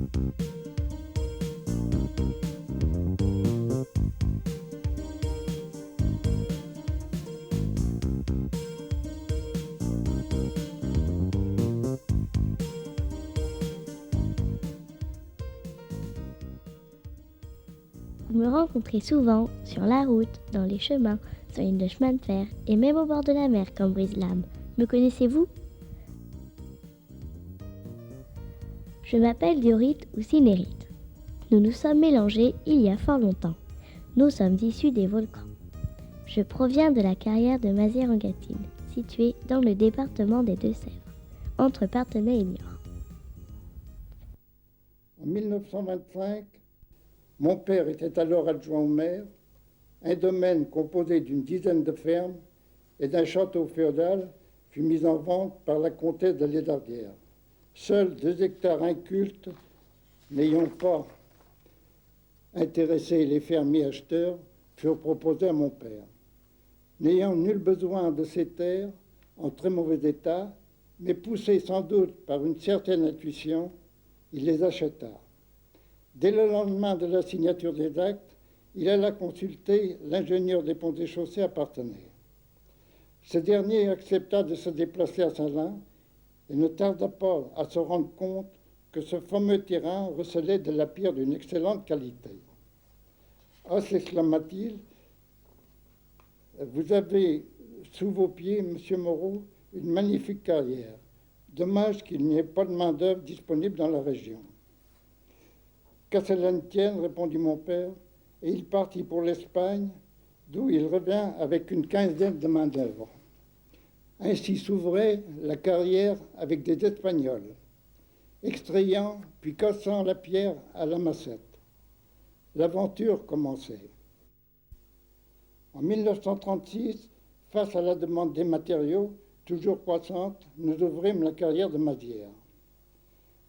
Vous me rencontrez souvent sur la route, dans les chemins, sur les lignes de chemin de fer et même au bord de la mer comme Brise-Lames. Me connaissez-vous? Je m'appelle diorite ou cinérite. Nous nous sommes mélangés il y a fort longtemps. Nous sommes issus des volcans. Je proviens de la carrière de Mazières-en-Gâtine, située dans le département des Deux-Sèvres, entre Parthenay et Niort. En 1925, mon père était alors adjoint au maire. Un domaine composé d'une dizaine de fermes et d'un château féodal fut mis en vente par la comtesse de Lédardière. Seuls 2 hectares incultes, n'ayant pas intéressé les fermiers acheteurs, furent proposés à mon père. N'ayant nul besoin de ces terres, en très mauvais état, mais poussé sans doute par une certaine intuition, il les acheta. Dès le lendemain de la signature des actes, il alla consulter l'ingénieur des ponts et chaussées à Parthenay. Ce dernier accepta de se déplacer à Saint-Lin et ne tarda pas à se rendre compte que ce fameux terrain recelait de la pierre d'une excellente qualité. « Ah, s'exclama-t-il, vous avez sous vos pieds, monsieur Moreau, une magnifique carrière. Dommage qu'il n'y ait pas de main-d'œuvre disponible dans la région. » Qu'à cela ne tienne, répondit mon père, et il partit pour l'Espagne, d'où il revint avec une quinzaine de main-d'œuvre. Ainsi s'ouvrait la carrière avec des Espagnols, extrayant puis cassant la pierre à la massette. L'aventure commençait. En 1936, face à la demande des matériaux, toujours croissante, nous ouvrîmes la carrière de Mazières.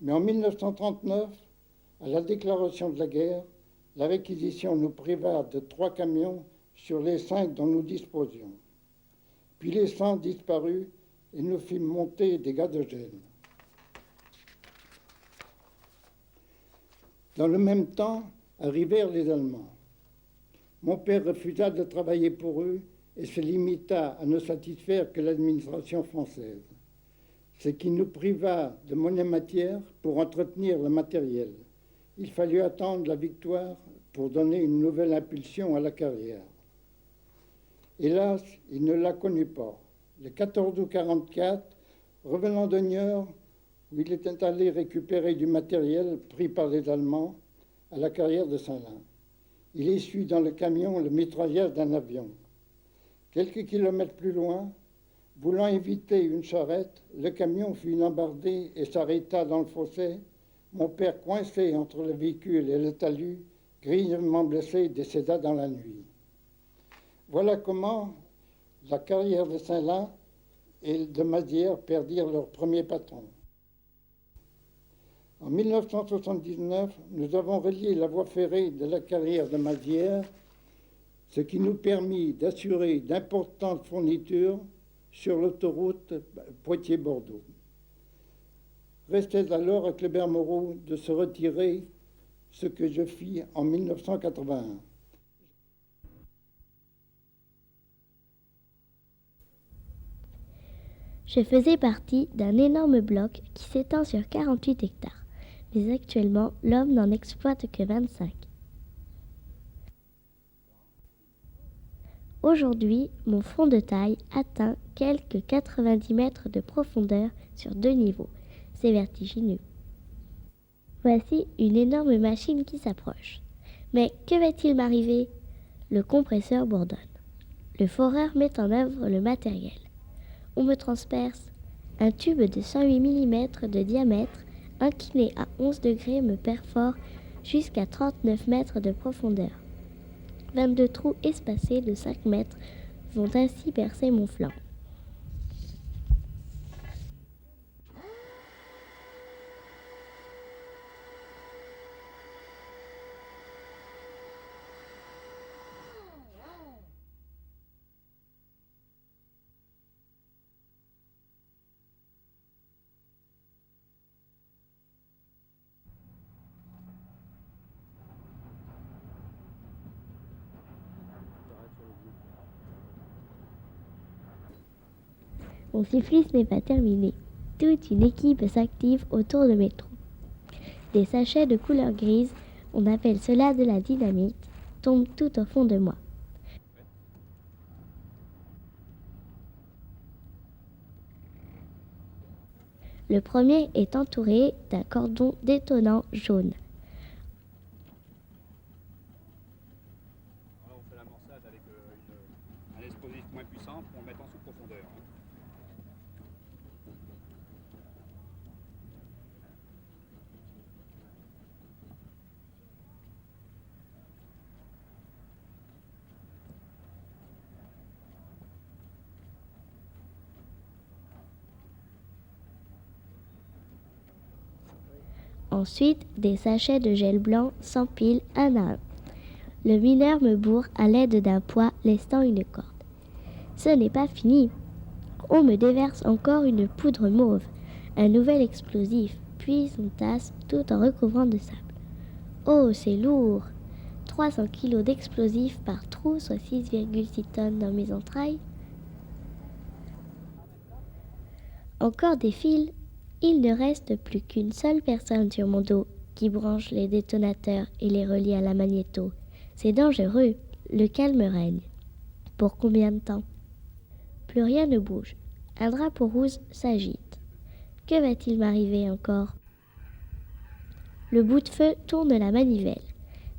Mais en 1939, à la déclaration de la guerre, la réquisition nous priva de 3 camions sur les 5 dont nous disposions. Puis les 100 disparus et nous fîmes monter des gaz de gêne. Dans le même temps, arrivèrent les Allemands. Mon père refusa de travailler pour eux et se limita à ne satisfaire que l'administration française, ce qui nous priva de monnaie matière pour entretenir le matériel. Il fallut attendre la victoire pour donner une nouvelle impulsion à la carrière. Hélas, il ne la connut pas. Le 14 août 1944, revenant de Niort, où il était allé récupérer du matériel pris par les Allemands à la carrière de Saint-Lin, il essuie dans le camion le mitraillage d'un avion. Quelques kilomètres plus loin, voulant éviter une charrette, le camion fut embardé et s'arrêta dans le fossé. Mon père, coincé entre le véhicule et le talus, grièvement blessé, décéda dans la nuit. Voilà comment la carrière de Saint-Lin et de Mazières perdirent leur premier patron. En 1979, nous avons relié la voie ferrée de la carrière de Mazières, ce qui nous permit d'assurer d'importantes fournitures sur l'autoroute Poitiers-Bordeaux. Restait alors à Kléber Moreau de se retirer, ce que je fis en 1981. Je faisais partie d'un énorme bloc qui s'étend sur 48 hectares, mais actuellement l'homme n'en exploite que 25. Aujourd'hui, mon fond de taille atteint quelques 90 mètres de profondeur sur 2 niveaux. C'est vertigineux. Voici une énorme machine qui s'approche. Mais que va-t-il m'arriver? Le compresseur bourdonne. Le foreur met en œuvre le matériel. On me transperce. Un tube de 108 mm de diamètre, incliné à 11 degrés, me perfore jusqu'à 39 mètres de profondeur. 22 trous espacés de 5 mètres vont ainsi percer mon flanc. Mon supplice n'est pas terminé. Toute une équipe s'active autour de mes troupes. Des sachets de couleur grise, on appelle cela de la dynamite, tombent tout au fond de moi. Le premier est entouré d'un cordon détonnant jaune. Alors on fait l'amorçage avec un explosif moins puissant pour le mettre en sous-profondeur. Ensuite, des sachets de gel blanc s'empilent un à un. Le mineur me bourre à l'aide d'un poids lestant une corde. Ce n'est pas fini. On me déverse encore une poudre mauve, un nouvel explosif, puis on tasse tout en recouvrant de sable. Oh, c'est lourd! 300 kilos d'explosifs par trou, soit 6,6 tonnes dans mes entrailles. Encore des fils. Il ne reste plus qu'une seule personne sur mon dos qui branche les détonateurs et les relie à la magnéto. C'est dangereux. Le calme règne. Pour combien de temps? Plus rien ne bouge. Un drapeau rouge s'agite. Que va-t-il m'arriver encore? Le bout de feu tourne la manivelle.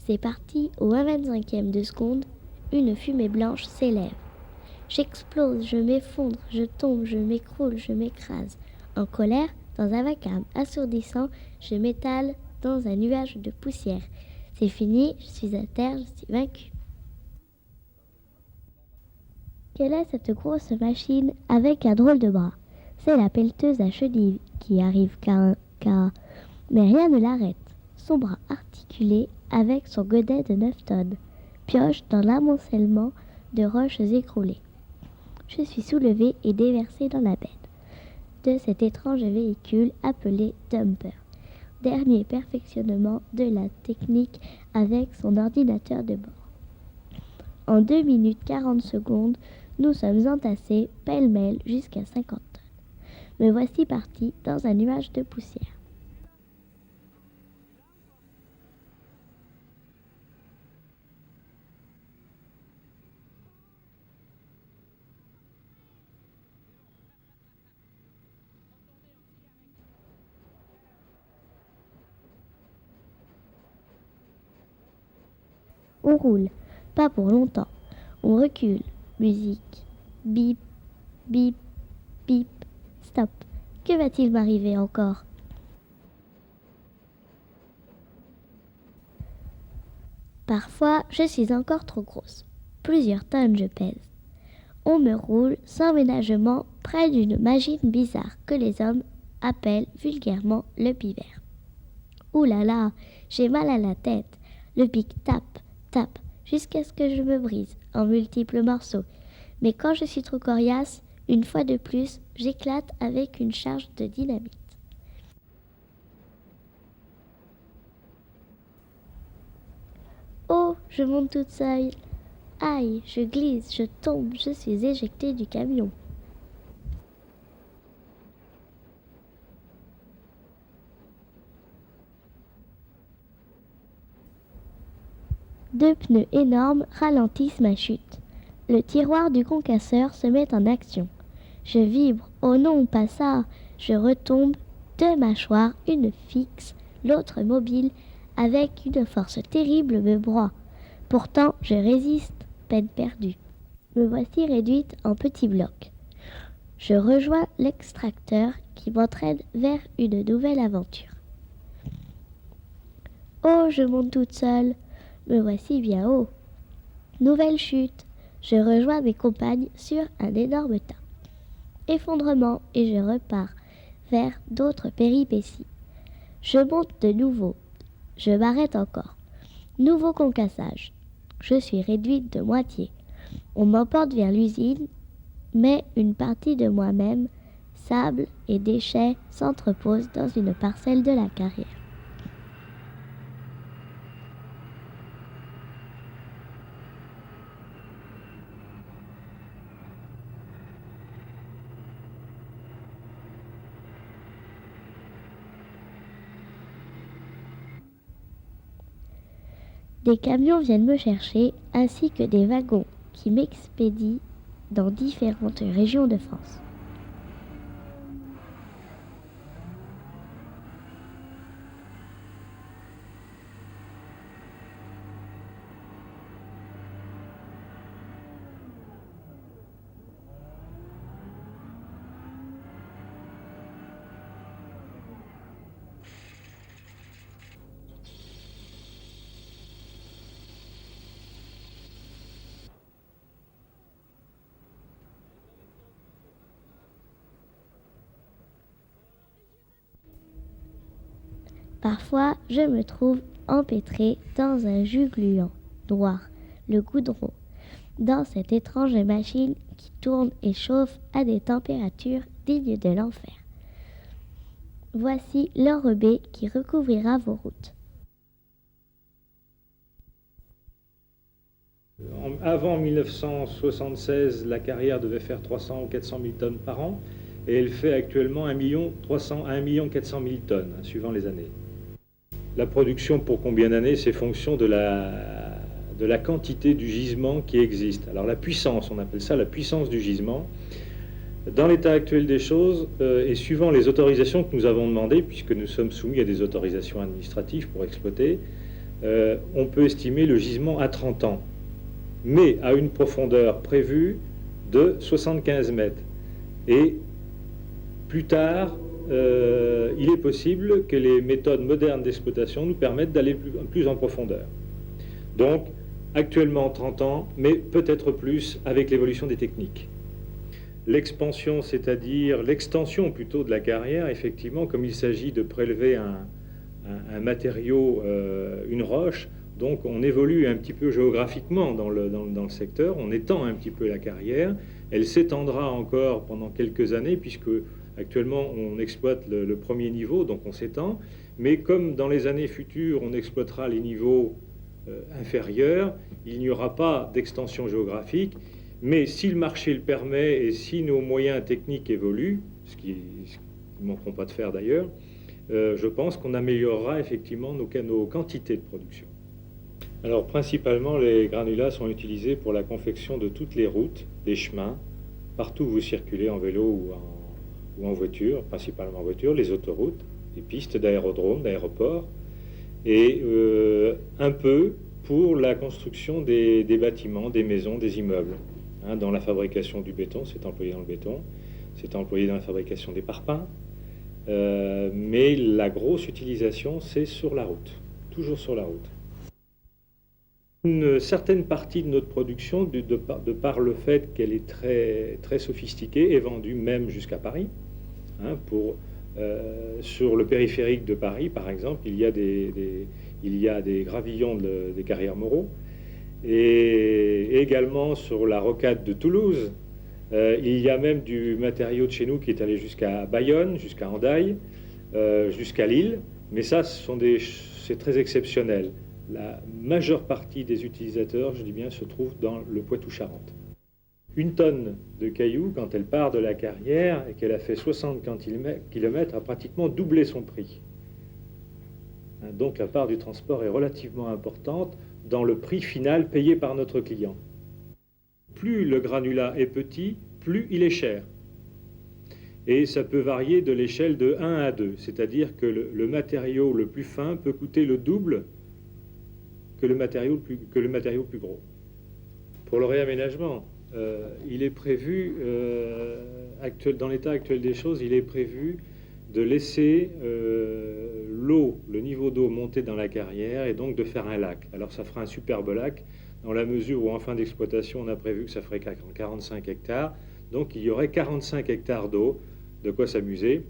C'est parti au 1/25e de seconde. Une fumée blanche s'élève. J'explose, je m'effondre, je tombe, je m'écroule, je m'écrase. En colère, dans un vacarme assourdissant, je m'étale dans un nuage de poussière. C'est fini, je suis à terre, je suis vaincue. Quelle est cette grosse machine avec un drôle de bras? C'est la pelleteuse à chenilles qui arrive car... Mais rien ne l'arrête. Son bras articulé avec son godet de 9 tonnes pioche dans l'amoncellement de roches écroulées. Je suis soulevée et déversée dans la benne de cet étrange véhicule appelé dumper. Dernier perfectionnement de la technique avec son ordinateur de bord. En 2 minutes 40 secondes, nous sommes entassés pêle-mêle jusqu'à 50 tonnes. Me voici parti dans un nuage de poussière. On roule, pas pour longtemps. On recule. Musique. Bip, bip, bip. Stop. Que va-t-il m'arriver encore? Parfois, je suis encore trop grosse. Plusieurs tonnes je pèse. On me roule sans ménagement près d'une machine bizarre que les hommes appellent vulgairement le pivert. Ouh là là, j'ai mal à la tête. Le pic tape, tape, jusqu'à ce que je me brise en multiples morceaux. Mais quand je suis trop coriace, une fois de plus, j'éclate avec une charge de dynamite. Oh, je monte toute seule. Aïe, je glisse, je tombe, je suis éjectée du camion. Deux pneus énormes ralentissent ma chute. Le tiroir du concasseur se met en action. Je vibre. Oh non, pas ça. Je retombe. Deux mâchoires, une fixe, l'autre mobile, avec une force terrible me broie. Pourtant, je résiste. Peine perdue. Me voici réduite en petits blocs. Je rejoins l'extracteur qui m'entraîne vers une nouvelle aventure. Oh, je monte toute seule. Me voici bien haut. Nouvelle chute. Je rejoins mes compagnes sur un énorme tas. Effondrement et je repars vers d'autres péripéties. Je monte de nouveau. Je m'arrête encore. Nouveau concassage. Je suis réduite de moitié. On m'emporte vers l'usine, mais une partie de moi-même, sable et déchets, s'entrepose dans une parcelle de la carrière. Des camions viennent me chercher ainsi que des wagons qui m'expédient dans différentes régions de France. Parfois, je me trouve empêtré dans un jus gluant, noir, le goudron, dans cette étrange machine qui tourne et chauffe à des températures dignes de l'enfer. Voici l'enrobé qui recouvrira vos routes. Avant 1976, la carrière devait faire 300 ou 400 000 tonnes par an, et elle fait actuellement 1 300 à 1 400 000 tonnes, suivant les années. La production pour combien d'années, c'est fonction de la quantité du gisement qui existe. Alors la puissance, on appelle ça la puissance du gisement. Dans l'état actuel des choses, et suivant les autorisations que nous avons demandées, puisque nous sommes soumis à des autorisations administratives pour exploiter, on peut estimer le gisement à 30 ans, mais à une profondeur prévue de 75 mètres. Et plus tard, il est possible que les méthodes modernes d'exploitation nous permettent d'aller plus en profondeur. Donc, actuellement 30 ans, mais peut-être plus avec l'évolution des techniques. L'expansion, c'est-à-dire l'extension plutôt de la carrière, effectivement, comme il s'agit de prélever un matériau, une roche, donc on évolue un petit peu géographiquement dans le secteur, on étend un petit peu la carrière, elle s'étendra encore pendant quelques années, puisque actuellement on exploite le premier niveau, donc on s'étend, mais comme dans les années futures on exploitera les niveaux inférieurs, il n'y aura pas d'extension géographique. Mais si le marché le permet et si nos moyens techniques évoluent, ce qu'ils ne manqueront pas de faire d'ailleurs, je pense qu'on améliorera effectivement nos quantités de production. Alors principalement, les granulats sont utilisés pour la confection de toutes les routes, des chemins, partout où vous circulez en vélo ou en voiture, principalement en voiture, les autoroutes, les pistes d'aérodromes, d'aéroports, et un peu pour la construction des bâtiments, des maisons, des immeubles. Dans la fabrication du béton, c'est employé dans le béton, c'est employé dans la fabrication des parpaings, mais la grosse utilisation, c'est sur la route, toujours sur la route. Une certaine partie de notre production, de par le fait qu'elle est très, très sophistiquée, est vendue même jusqu'à Paris. Sur le périphérique de Paris, par exemple, il y a des gravillons des carrières Moreau. Et également sur la rocade de Toulouse, il y a même du matériau de chez nous qui est allé jusqu'à Bayonne, jusqu'à Hendaye, jusqu'à Lille, mais ça, c'est très exceptionnel. La majeure partie des utilisateurs, je dis bien, se trouve dans le Poitou-Charentes. Une tonne de cailloux, quand elle part de la carrière et qu'elle a fait 60 km, a pratiquement doublé son prix. Donc la part du transport est relativement importante dans le prix final payé par notre client. Plus le granulat est petit, plus il est cher. Et ça peut varier de l'échelle de 1 à 2, c'est-à-dire que le matériau le plus fin peut coûter le double que le matériau plus gros. Pour le réaménagement, il est prévu, dans l'état actuel des choses, il est prévu de laisser le niveau d'eau monter dans la carrière et donc de faire un lac. Alors ça fera un superbe lac dans la mesure où en fin d'exploitation on a prévu que ça ferait 45 hectares. Donc il y aurait 45 hectares d'eau, de quoi s'amuser.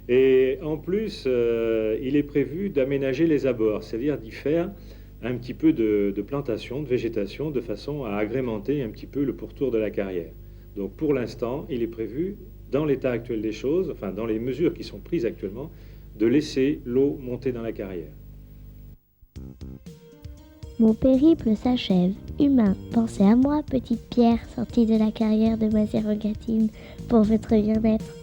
Et en plus, il est prévu d'aménager les abords, c'est-à-dire d'y faire un petit peu de plantation, de végétation, de façon à agrémenter un petit peu le pourtour de la carrière. Donc pour l'instant, il est prévu, dans l'état actuel des choses, enfin dans les mesures qui sont prises actuellement, de laisser l'eau monter dans la carrière. Mon périple s'achève. Humain, pensez à moi, petite pierre sortie de la carrière de Maserogatine, pour votre bien-être.